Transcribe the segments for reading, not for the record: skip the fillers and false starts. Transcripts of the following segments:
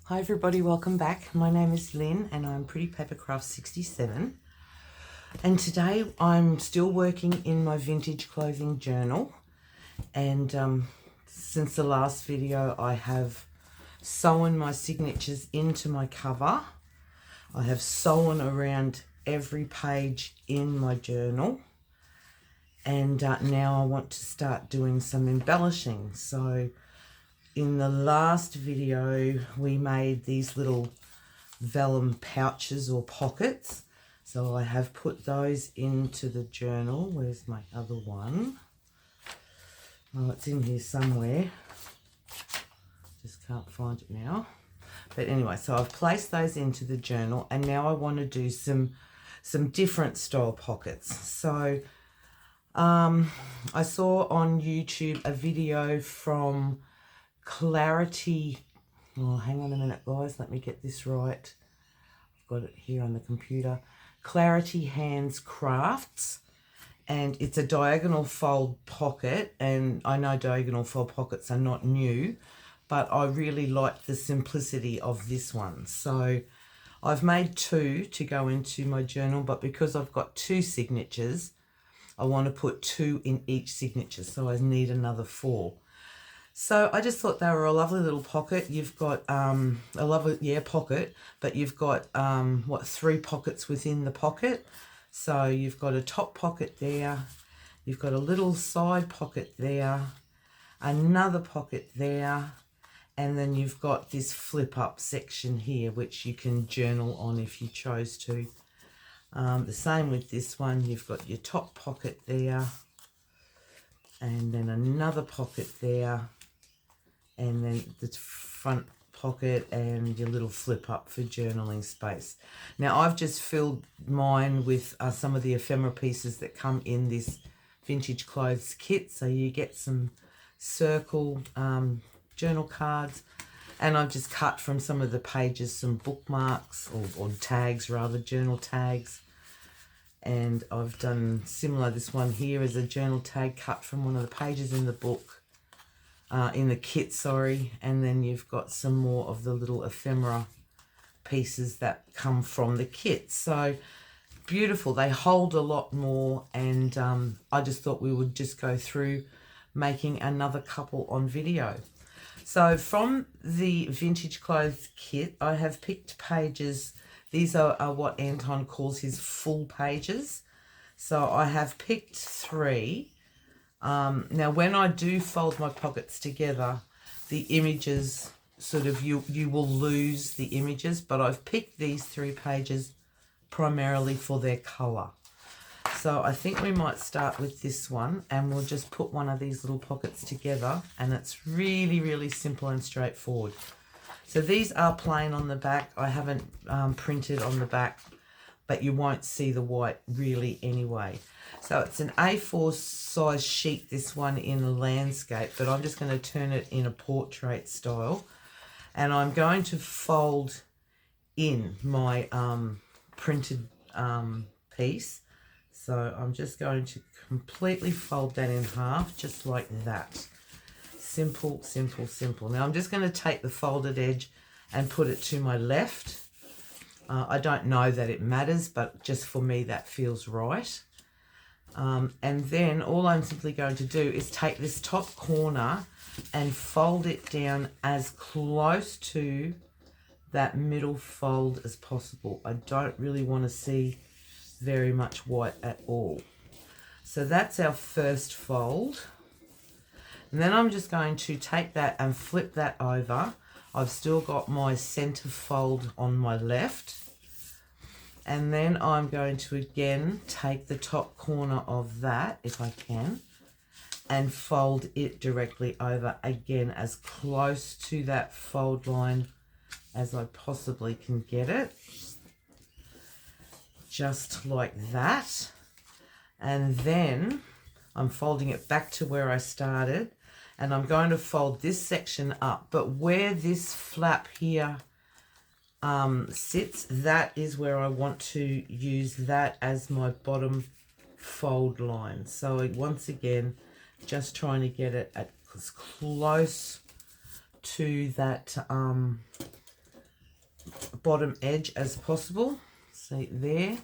Hi everybody, welcome back. My name is Lynn and I'm Pretty Papercrafts 67. And today I'm still working in my vintage clothing journal. And since the last video I have sewn my signatures into my cover. I have sewn around every page in my journal. And now I want to start doing some embellishing. So in the last video, we made these little vellum pouches or pockets. So I have put those into the journal. Where's my other one? Oh, it's in here somewhere. Just can't find it now. But anyway, so I've placed those into the journal and now I want to do some different style pockets. So I saw on YouTube a video from Clarity. Oh, hang on a minute, guys. Let me get this right. I've got it here on the computer. Clarity Hands Crafts. And it's a diagonal fold pocket. And I know diagonal fold pockets are not new, but I really like the simplicity of this one. So I've made two to go into my journal, but because I've got two signatures, I want to put two in each signature. So I need another four. So I just thought they were a lovely little pocket. You've got a lovely, pocket, but you've got, three pockets within the pocket. So you've got a top pocket there, you've got a little side pocket there, another pocket there, and then you've got this flip up section here, which you can journal on if you chose to. The same with this one, you've got your top pocket there, and then another pocket there, and then the front pocket and your little flip up for journaling space. Now I've just filled mine with some of the ephemera pieces that come in this vintage clothes kit. So you get some circle journal cards, and I've just cut from some of the pages some bookmarks or tags rather, journal tags. And I've done similar. This one here is a journal tag cut from one of the pages in the book. In the kit, sorry, and then you've got some more of the little ephemera pieces that come from the kit. So beautiful. They hold a lot more, and I just thought we would just go through making another couple on video. So from the vintage clothes kit, I have picked pages. These are what Anton calls his full pages. So I have picked three. Now when I do fold my pockets together, the images you will lose the images, but I've picked these three pages primarily for their colour. So I think we might start with this one, and we'll just put one of these little pockets together, and it's really, really simple and straightforward. So these are plain on the back. I haven't printed on the back, but you won't see the white really anyway. So it's an A4 size sheet, this one in landscape, but I'm just going to turn it in a portrait style. And I'm going to fold in my printed piece. So I'm just going to completely fold that in half, just like that. Simple, simple, simple. Now I'm just going to take the folded edge and put it to my left. I don't know that it matters, but just for me that feels right. And then all I'm simply going to do is take this top corner and fold it down as close to that middle fold as possible. I don't really want to see very much white at all. So that's our first fold. And then I'm just going to take that and flip that over. I've still got my center fold on my left. And then I'm going to again take the top corner of that, if I can, and fold it directly over again as close to that fold line as I possibly can get it. Just like that. And then I'm folding it back to where I started, and I'm going to fold this section up. But where this flap here sits, that is where I want to use that as my bottom fold line. So once again, just trying to get it as close to that bottom edge as possible. See there?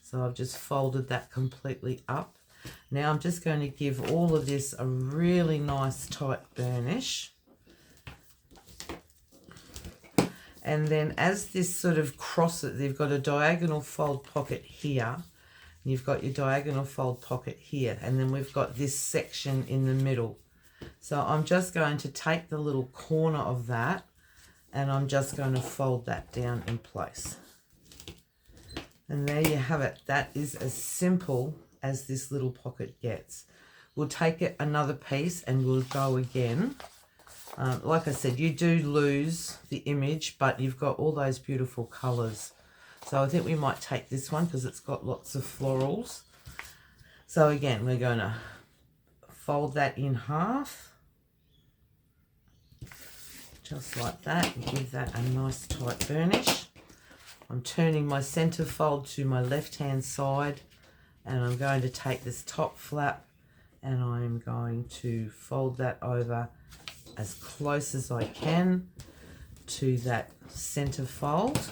So I've just folded that completely up. Now I'm just going to give all of this a really nice tight burnish. And then as this sort of crosses, you've got a diagonal fold pocket here. You've got your diagonal fold pocket here. And then we've got this section in the middle. So I'm just going to take the little corner of that and I'm just going to fold that down in place. And there you have it. That is as simple as this little pocket gets. We'll take it another piece and we'll go again. Like I said, you do lose the image, but you've got all those beautiful colours. So I think we might take this one because it's got lots of florals. So again, we're going to fold that in half. Just like that, and give that a nice tight burnish. I'm turning my centre fold to my left-hand side, and I'm going to take this top flap and I'm going to fold that over as close as I can to that centre fold.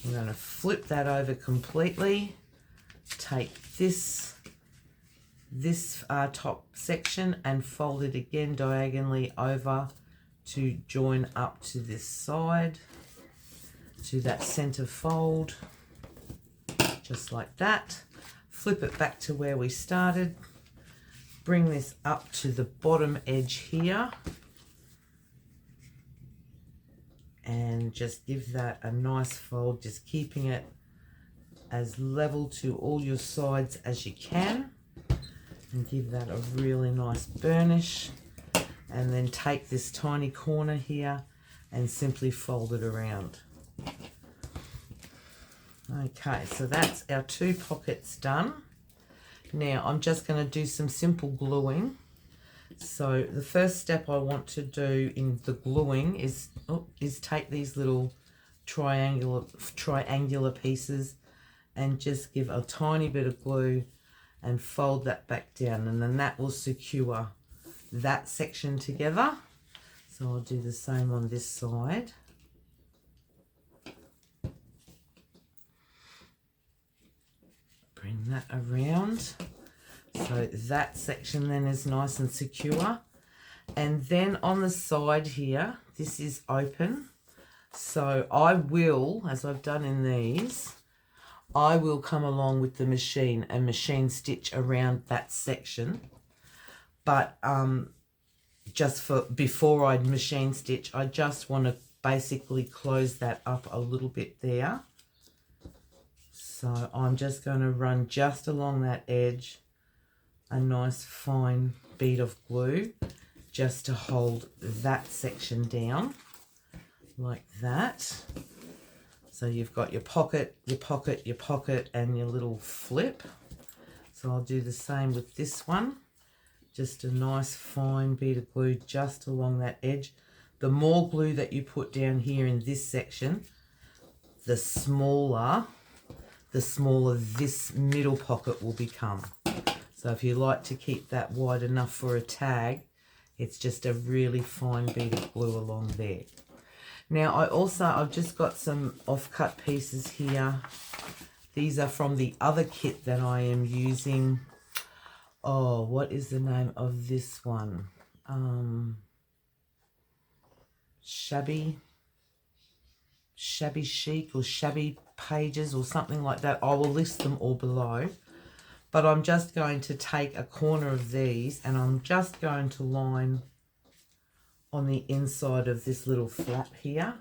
I'm going to flip that over completely, take this top section and fold it again diagonally over to join up to this side, to that centre fold, just like that. Flip it back to where we started, bring this up to the bottom edge here, and just give that a nice fold, just keeping it as level to all your sides as you can, and give that a really nice burnish. And then take this tiny corner here and simply fold it around. Okay, so that's our two pockets done. Now I'm just going to do some simple gluing. So the first step I want to do in the gluing is take these little triangular pieces and just give a tiny bit of glue and fold that back down, and then that will secure that section together. So I'll do the same on this side. Bring that around. So that section then is nice and secure. And then on the side here, this is open. So I will, as I've done in these, I will come along with the machine and machine stitch around that section. But just for before I machine stitch, I just want to basically close that up a little bit there. So I'm just going to run just along that edge a nice fine bead of glue just to hold that section down like that. So you've got your pocket, your pocket, your pocket, and your little flip. So I'll do the same with this one. Just a nice fine bead of glue just along that edge. The more glue that you put down here in this section, the smaller this middle pocket will become. So if you like to keep that wide enough for a tag, it's just a really fine bead of glue along there. Now I've just got some offcut pieces here. These are from the other kit that I am using. Oh, what is the name of this one? Shabby Chic or Shabby Pages or something like that. I will list them all below. But I'm just going to take a corner of these and I'm just going to line on the inside of this little flap here.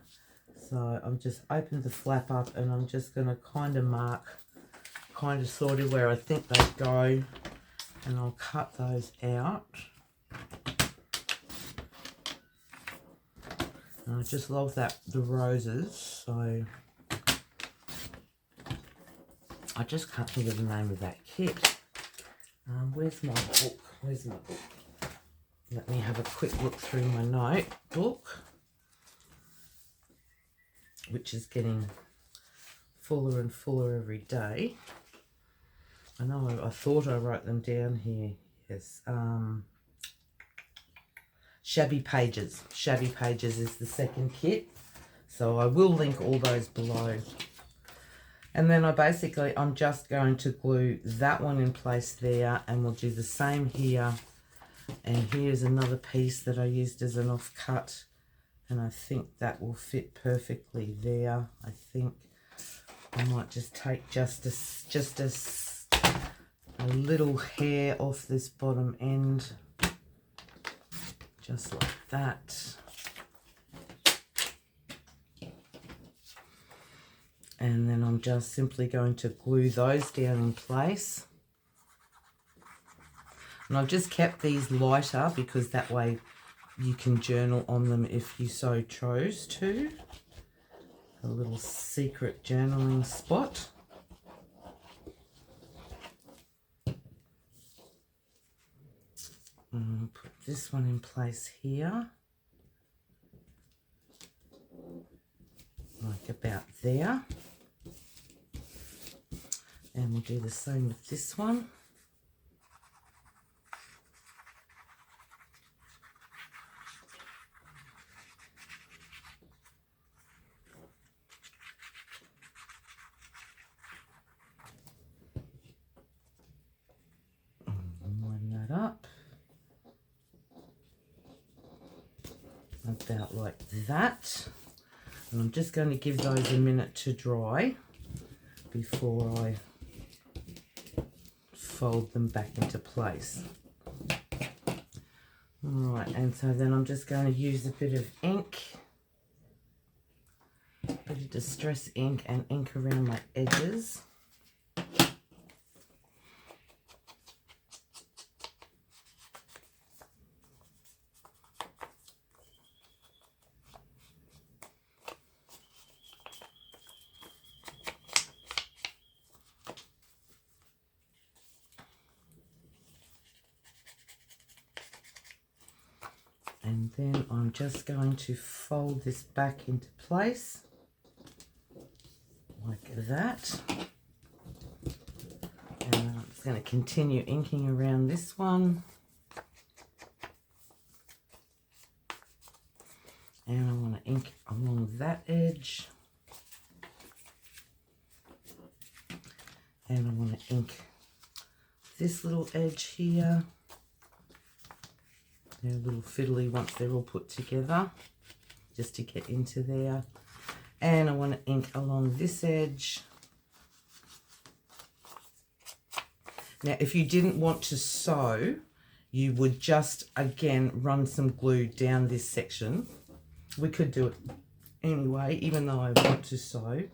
So I've just opened the flap up and I'm just going to kind of mark sort of where I think they go, and I'll cut those out. And I just love the roses, so I just can't think of the name of that kit. Where's my book? Where's my book? Let me have a quick look through my notebook, which is getting fuller and fuller every day. I know I thought I wrote them down here. Yes. Shabby Pages. Shabby Pages is the second kit. So I will link all those below. And then I'm just going to glue that one in place there, and we'll do the same here. And here's another piece that I used as an offcut, and I think that will fit perfectly there. I think I might just take just a little hair off this bottom end, just like that. And then I'm just simply going to glue those down in place. And I've just kept these lighter because that way you can journal on them if you so chose to. A little secret journaling spot. And I'll put this one in place here. Like about there. And we'll do the same with this one. And line that up. About like that. And I'm just going to give those a minute to dry before I fold them back into place. Alright, and so then I'm just going to use a bit of ink, a bit of distress ink, and ink around my edges. And then I'm just going to fold this back into place like that. And I'm just going to continue inking around this one. And I want to ink along that edge. And I want to ink this little edge here. They're a little fiddly once they're all put together, just to get into there. And I want to ink along this edge. Now, if you didn't want to sew, you would just, again, run some glue down this section. We could do it anyway, even though I want to sew.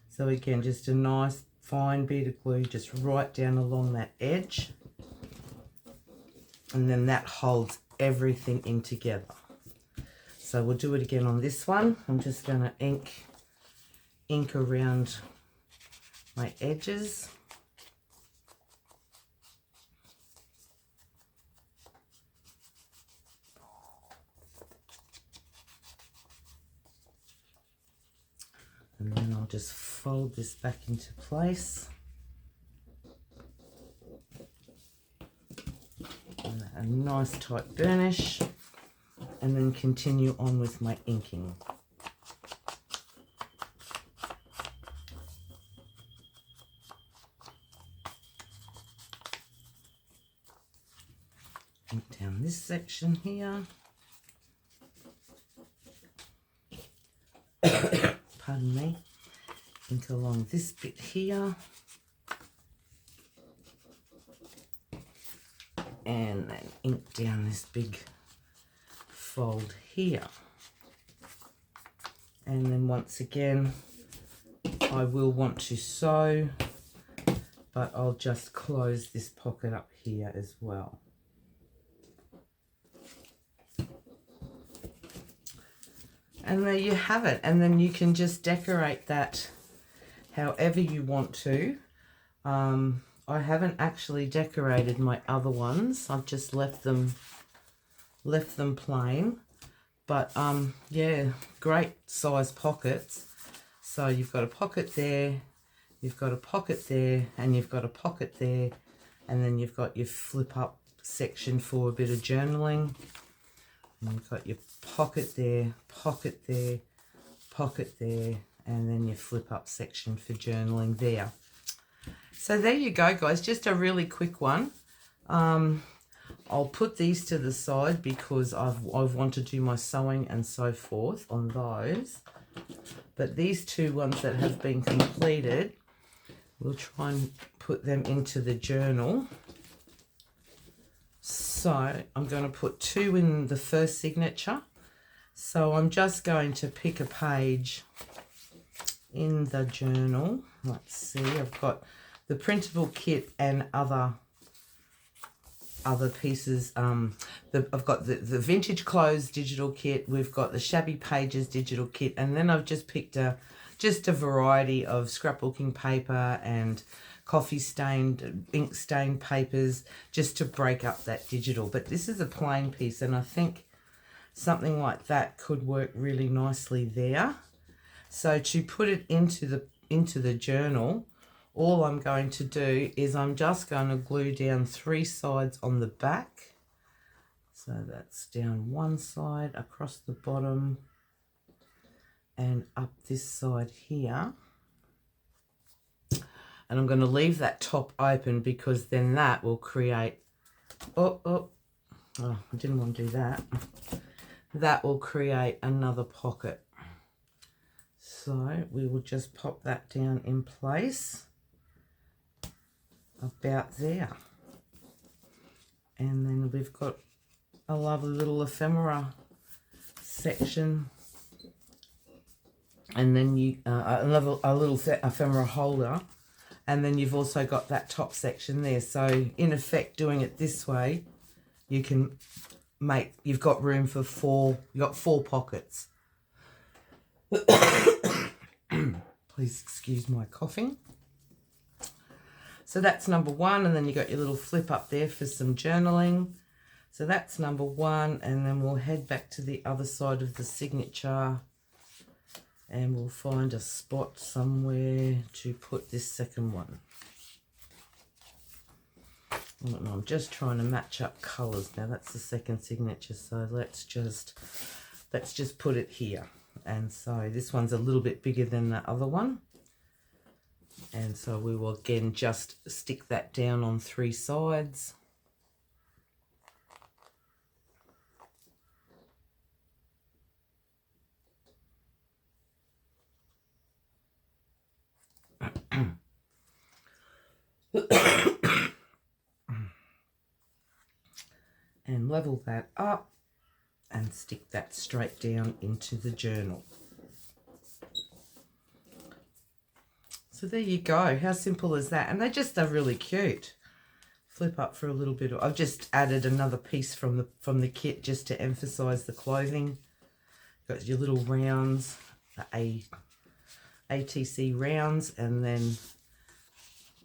So again, just a nice fine bead of glue just right down along that edge. And then that holds everything in together. So we'll do it again on this one. I'm just going to ink around my edges. And then I'll just fold this back into place. A nice tight burnish, and then continue on with my inking. Ink down this section here. Pardon me. Ink along this bit here. And then ink down this big fold here. And then once again, I will want to sew, but I'll just close this pocket up here as well. And there you have it. And then you can just decorate that however you want to. I haven't actually decorated my other ones. I've just left them plain. But yeah, great size pockets. So you've got a pocket there, you've got a pocket there, and you've got a pocket there, and then you've got your flip up section for a bit of journaling. And you've got your pocket there, pocket there, and then your flip up section for journaling there. So there you go, guys, just a really quick one. I'll put these to the side because I want to do my sewing and so forth on those. But these two ones that have been completed, we'll try and put them into the journal. So I'm going to put 2 in the first signature. So I'm just going to pick a page in the journal. Let's see, I've got the printable kit and other pieces. I've got the vintage clothes digital kit. We've got the shabby pages digital kit, and then I've just picked a variety of scrapbooking paper and coffee stained, ink stained papers, just to break up that digital. But this is a plain piece, and I think something like that could work really nicely there. So to put it into the journal, all I'm going to do is I'm just going to glue down 3 sides on the back. So that's down one side, across the bottom, and up this side here. And I'm going to leave that top open because then that will create, oh, I didn't want to do that. That will create another pocket. So we will just pop that down in place about there. And then we've got a lovely little ephemera section. And then you a little ephemera holder. And then you've also got that top section there. So in effect, doing it this way, you can you've got room for 4, you've got 4 pockets. Please excuse my coughing. So that's number 1, and then you got your little flip up there for some journaling. So that's number 1, and then we'll head back to the other side of the signature, and we'll find a spot somewhere to put this second one. I'm just trying to match up colours now. That's the second signature, so let's just put it here. And so this one's a little bit bigger than the other one, and so we will again just stick that down on 3 sides. And level that up and stick that straight down into the journal. So there you go. How simple is that? And they just are really cute. Flip up for a little bit. I've just added another piece from the kit just to emphasize the clothing. Got your little rounds, the ATC rounds, and then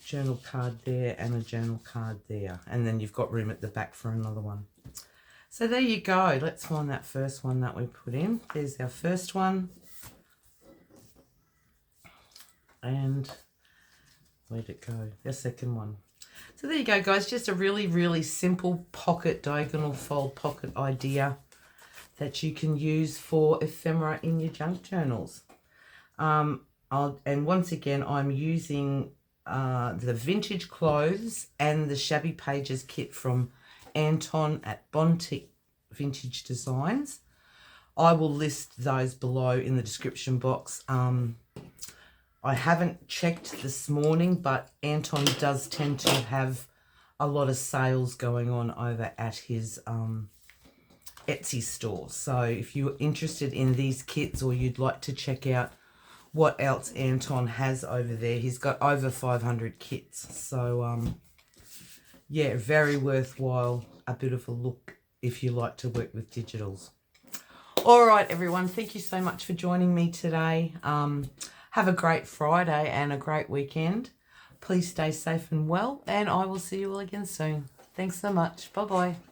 journal card there and a journal card there, and then you've got room at the back for another one. So there you go. Let's find that first one that we put in. There's our first one, and where'd it go? The second one. So there you go, guys. Just a really simple pocket, diagonal fold pocket idea that you can use for ephemera in your junk journals. And once again, I'm using the vintage clothes and the shabby pages kit from Anton at Bontique Vintage Designs. I will list those below in the description box. I haven't checked this morning, but Anton does tend to have a lot of sales going on over at his Etsy store. So if you're interested in these kits, or you'd like to check out what else Anton has over there, he's got over 500 kits. So yeah, very worthwhile, a bit of a look if you like to work with digitals. All right, everyone, thank you so much for joining me today. Have a great Friday and a great weekend. Please stay safe and well, and I will see you all again soon. Thanks so much. Bye-bye.